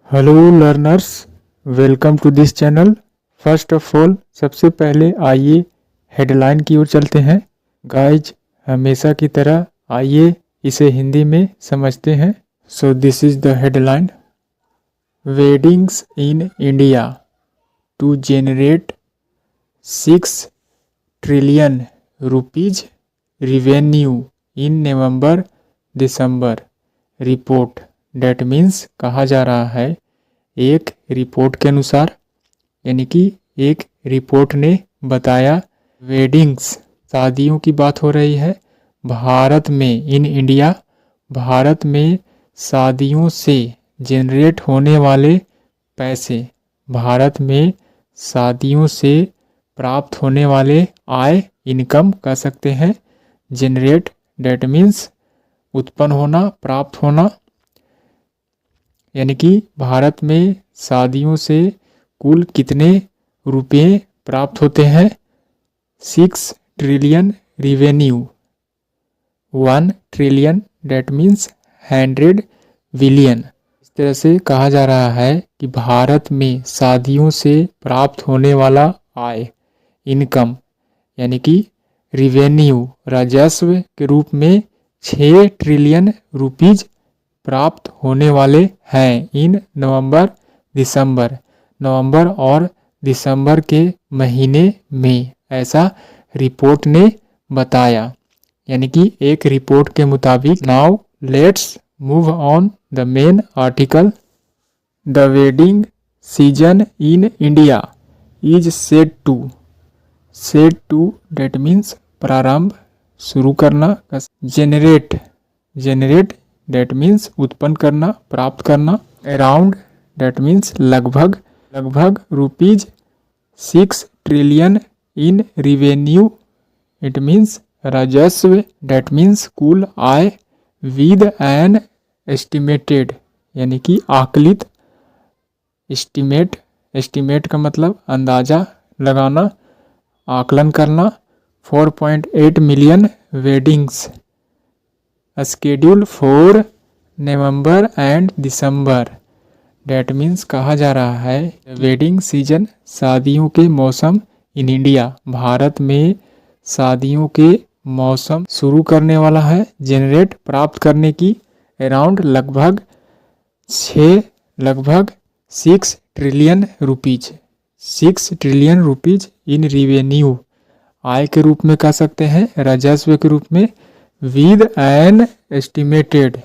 Hello learners, welcome to this channel. First of all सबसे पहले आइए हेडलाइन की ओर चलते हैं। गाइज, हमेशा की तरह आइए इसे हिंदी में समझते हैं। So this is the headline. Weddings in India to generate 6 trillion rupees revenue in November December report. That means कहा जा रहा है एक रिपोर्ट के अनुसार, यानी कि एक रिपोर्ट ने बताया वेडिंग्स शादियों की बात हो रही है भारत में, इन इंडिया भारत में शादियों से जनरेट होने वाले पैसे, भारत में शादियों से प्राप्त होने वाले आय, इनकम कह सकते हैं। जनरेट डेट मीन्स उत्पन्न होना, प्राप्त होना, यानी कि भारत में शादियों से कुल कितने रुपए प्राप्त होते हैं। 6 trillion revenue, 1 trillion that means 100 billion. इस तरह से कहा जा रहा है कि भारत में शादियों से प्राप्त होने वाला आय, इनकम, यानी कि रिवेन्यू, राजस्व के रूप में 6 ट्रिलियन रुपीज प्राप्त होने वाले हैं इन नवंबर और दिसंबर के महीने में, ऐसा रिपोर्ट ने बताया। यानी कि एक रिपोर्ट के मुताबिक now let's move on the main article. The wedding season in India is set to that means प्रारंभ, शुरू करना। जेनरेट डेट मीन्स उत्पन्न करना, प्राप्त करना। अराउंड डेट मीन्स लगभग rupees 6 trillion in revenue, it means राजस्व, डेट मीन्स कुल आय। विद एन एस्टिमेटेड, यानी कि आकलित, एस्टिमेट का मतलब अंदाजा लगाना, आकलन करना। 4.8 million weddings schedule for November and December. Date means कहा जा रहा है वेडिंग सीजन, शादियों के मौसम इन इंडिया, भारत में शादियों के मौसम शुरू करने वाला है। जनरेट प्राप्त करने की, अराउंड लगभग 6 trillion rupees, 6 trillion rupees in revenue, आय के रूप में कह सकते हैं, राजस्व के रूप में। विद एन एस्टिमेटेड,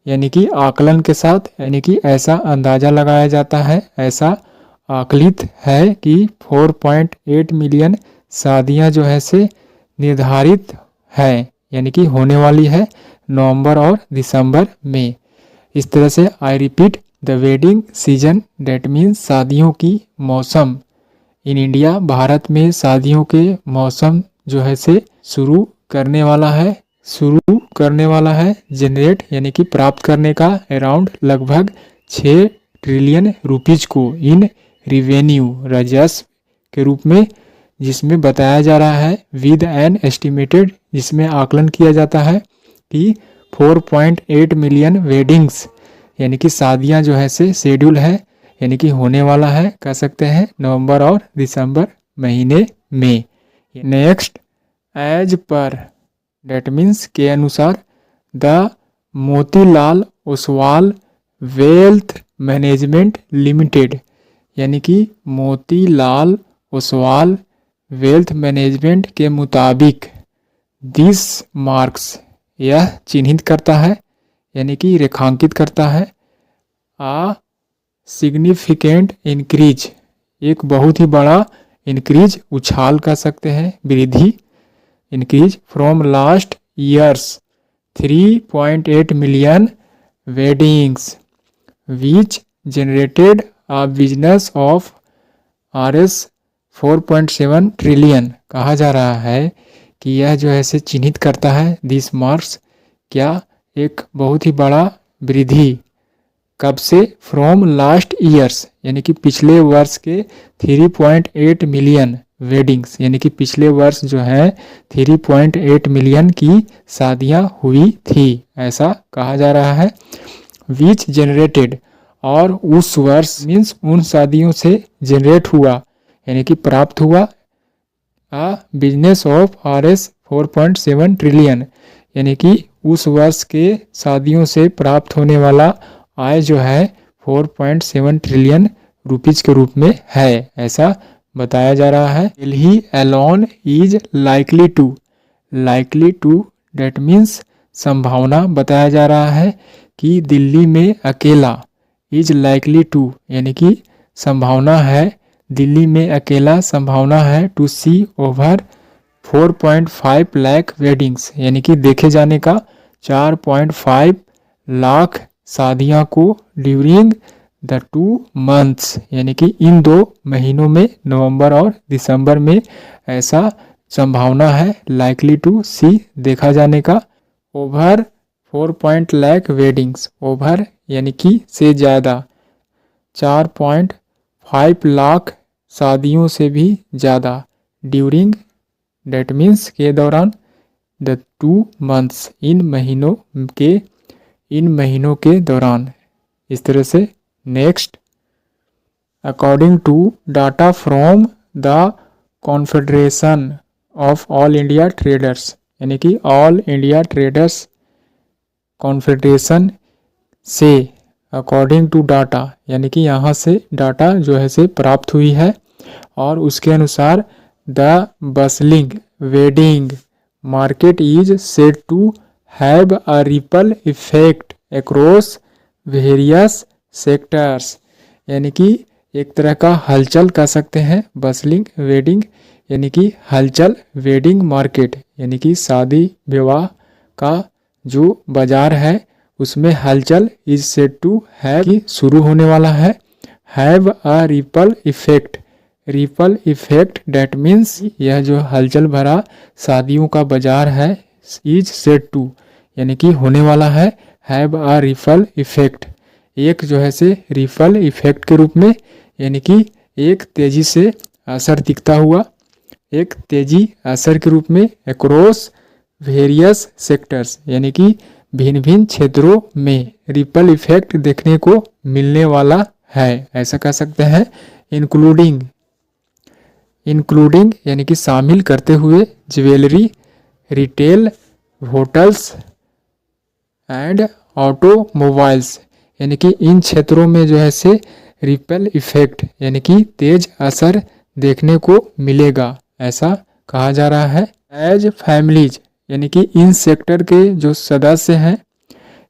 यानी कि आकलन के साथ, यानी कि ऐसा अंदाजा लगाया जाता है, ऐसा आकलित है कि 4.8 मिलियन शादियां जो है से निर्धारित है, यानी कि होने वाली है नवंबर और दिसंबर में। इस तरह से I repeat, the wedding season that means शादियों की मौसम इन इंडिया, भारत में शादियों के मौसम जो है से शुरू करने वाला है। जनरेट यानी कि प्राप्त करने का, अराउंड लगभग 6 ट्रिलियन रुपीज को इन रिवेन्यू, राजस्व के रूप में, जिसमें बताया जा रहा है विद एन एस्टिमेटेड, जिसमें आकलन किया जाता है कि 4.8 मिलियन वेडिंग्स, यानी कि शादियां जो है से शेड्यूल है, यानी कि होने वाला है, कह सकते हैं नवंबर और दिसंबर महीने में। Next, as per that means के अनुसार, the Motilal Oswal wealth management limited, यानी कि मोतीलाल ओसवाल वेल्थ मैनेजमेंट के मुताबिक, दिस मार्क्स, यह चिन्हित करता है, यानी कि रेखांकित करता है, आ सिग्निफिकेंट इंक्रीज, एक बहुत ही बड़ा इंक्रीज, उछाल कह सकते हैं, वृद्धि, increase from last years 3.8 million weddings which generated a business of Rs 4.7 trillion. कहा जा रहा है कि यह जो है से चिन्हित करता है, दिस मार्क्स, क्या एक बहुत ही बड़ा वृद्धि, कब से, फ्रॉम लास्ट ईयर्स, यानी कि पिछले वर्ष के 3.8 मिलियन वेडिंग्स, यानी कि पिछले वर्ष जो है 3.8 मिलियन की शादियां हुई थी, ऐसा कहा जा रहा है। विच जनरेटेड, और उस वर्ष मीन्स उन शादियों से जनरेट हुआ यानी कि प्राप्त हुआ बिजनेस ऑफ RS 4.7 ट्रिलियन यानी कि उस वर्ष के शादियों से प्राप्त होने वाला आय जो है 4.7 ट्रिलियन रुपीज के रूप में है, ऐसा बताया जा रहा है। Delhi alone is likely to that means संभावना बताया जा रहा है कि दिल्ली में अकेला इज लाइकली टू यानी कि संभावना है, दिल्ली में अकेला संभावना है to see over 4.5 lakh weddings यानी कि देखे जाने का 4.5 लाख शादियां को ड्यूरिंग द 2 मंथ्स यानी कि इन 2 महीनों में नवंबर और दिसंबर में ऐसा संभावना है लाइकली टू सी देखा जाने का। ओवर 4 लाख वेडिंग्स ओवर यानी कि से ज़्यादा 4.5 लाख शादियों से भी ज़्यादा ड्यूरिंग डेट मीन्स के दौरान द 2 मंथ्स इन महीनों के दौरान। इस तरह से next according to data from the confederation of all India traders यानी कि ऑल इंडिया ट्रेडर्स कॉन्फेडरेशन से अकॉर्डिंग टू डाटा यानी कि यहाँ से डाटा जो है से प्राप्त हुई है और उसके अनुसार the bustling wedding market is said to have a ripple effect across various sectors यानी कि एक तरह का हलचल कह सकते हैं बसलिंग वेडिंग यानी कि हलचल वेडिंग मार्केट यानी कि शादी विवाह का जो बाजार है उसमें हलचल इज सेड टू हैव की शुरू होने वाला है, have a ripple effect that means यह जो हलचल भरा शादियों का बाजार है इज सेड टू यानी कि होने वाला है हैव अ रिपल इफेक्ट एक जो है से रिपल इफेक्ट के रूप में यानी कि एक तेजी से असर दिखता हुआ एक तेजी असर के रूप में अक्रॉस वेरियस सेक्टर्स यानी कि भिन्न भिन्न क्षेत्रों में रिपल इफेक्ट देखने को मिलने वाला है, ऐसा कह सकते हैं। इंक्लूडिंग यानी कि शामिल करते हुए jewellery retail hotels and automobiles यानी कि इन क्षेत्रों में जो है से रिपल इफेक्ट यानी कि तेज असर देखने को मिलेगा, ऐसा कहा जा रहा है। एज फैमिलीज यानी कि इन सेक्टर के जो सदस्य हैं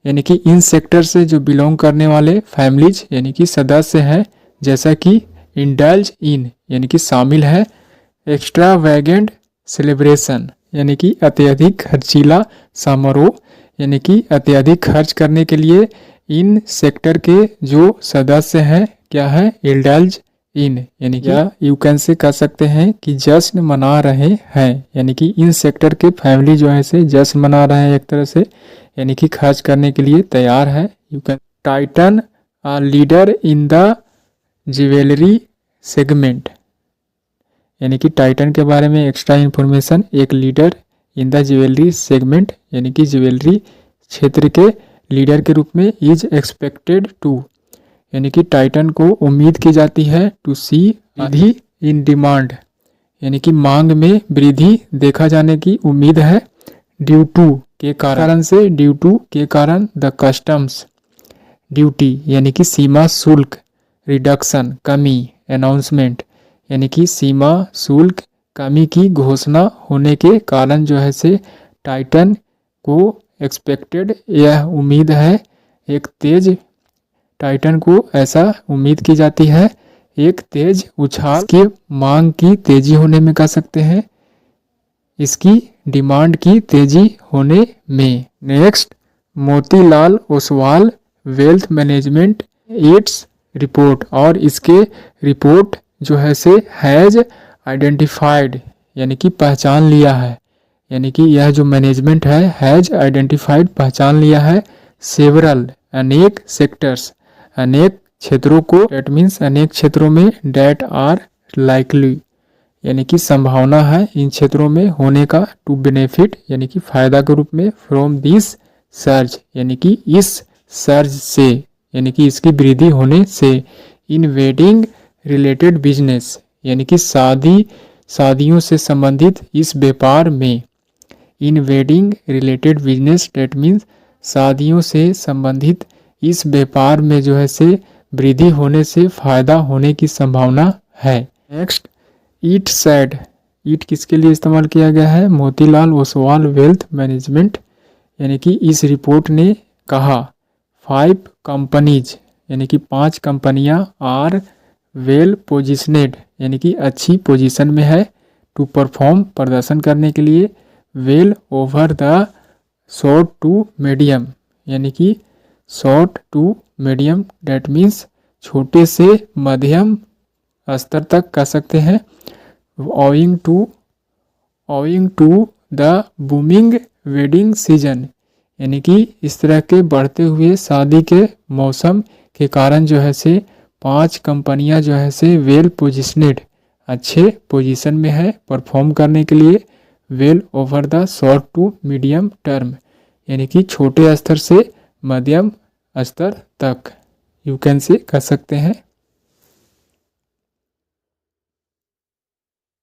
यानी कि इन सेक्टर से जो बिलोंग करने वाले फैमिलीज यानी कि सदस्य हैं जैसा कि इंडल्ज इन यानी कि शामिल है एक्स्ट्रावैगेंट सेलिब्रेशन यानी कि अत्यधिक खर्चीला समारोह यानी कि अत्यधिक खर्च करने के लिए इन सेक्टर के जो सदस्य हैं क्या है इंडल्ज इन यानी कि यू कैन से कह सकते हैं कि जश्न मना रहे हैं यानी कि इन सेक्टर के फैमिली जो है से जश्न मना रहे हैं एक तरह से यानी कि खर्च करने के लिए तैयार है। You can Titan leader in the jewellery segment यानी कि टाइटन के बारे में एक्स्ट्रा इन्फॉर्मेशन एक leader in the jewellery segment यानी कि ज्वेलरी क्षेत्र के लीडर के रूप में इज एक्सपेक्टेड टू यानी कि टाइटन को उम्मीद की जाती है टू सी वृद्धि इन डिमांड यानी कि मांग में वृद्धि देखा जाने की उम्मीद है ड्यू टू के कारण द कस्टम्स ड्यूटी यानी कि सीमा शुल्क रिडक्शन कमी अनाउंसमेंट यानी कि सीमा शुल्क कमी की घोषणा होने के कारण जो है से टाइटन को एक्सपेक्टेड यह उम्मीद है एक तेज टाइटन को ऐसा उम्मीद की जाती है एक तेज उछाल की मांग की तेजी होने में कह सकते हैं इसकी डिमांड की तेजी होने में। Next Motilal Oswal wealth management its report और इसके रिपोर्ट जो है से हैज आइडेंटिफाइड यानी कि पहचान लिया है यानी कि यह जो मैनेजमेंट है हैज आइडेंटिफाइड पहचान लिया है सेवरल अनेक सेक्टर्स अनेक क्षेत्रों को डेट मीन्स अनेक क्षेत्रों में डेट आर लाइकली यानी कि संभावना है इन क्षेत्रों में होने का टू बेनिफिट यानी कि फायदा के रूप में फ्रॉम दिस सर्ज यानी कि इस सर्ज से यानी कि इसकी वृद्धि होने से। इन वेडिंग रिलेटेड बिजनेस यानी कि शादियों से संबंधित इस व्यापार में। इन wedding related business that means शादियों से संबंधित इस व्यापार में जो है से वृद्धि होने से फायदा होने की संभावना है। नेक्स्ट, ईट सैड। ईट किसके लिए इस्तेमाल किया गया है? मोतीलाल ओसवाल वेल्थ मैनेजमेंट यानी कि इस रिपोर्ट ने कहा 5 कंपनीज यानी कि 5 कंपनियां आर वेल पोजिशनेड यानी कि अच्छी पोजीशन में है टू परफॉर्म प्रदर्शन करने के लिए well over the short to medium यानी कि short to medium that means छोटे से मध्यम स्तर तक कह सकते हैं। Owing to the booming wedding season यानी कि इस तरह के बढ़ते हुए शादी के मौसम के कारण जो है से 5 कंपनियां जो है से वेल पोजिशनेड अच्छे पोजीशन में है परफॉर्म करने के लिए well over the short to medium term यानी कि छोटे स्तर से मध्यम स्तर तक यू कैन से कह सकते हैं।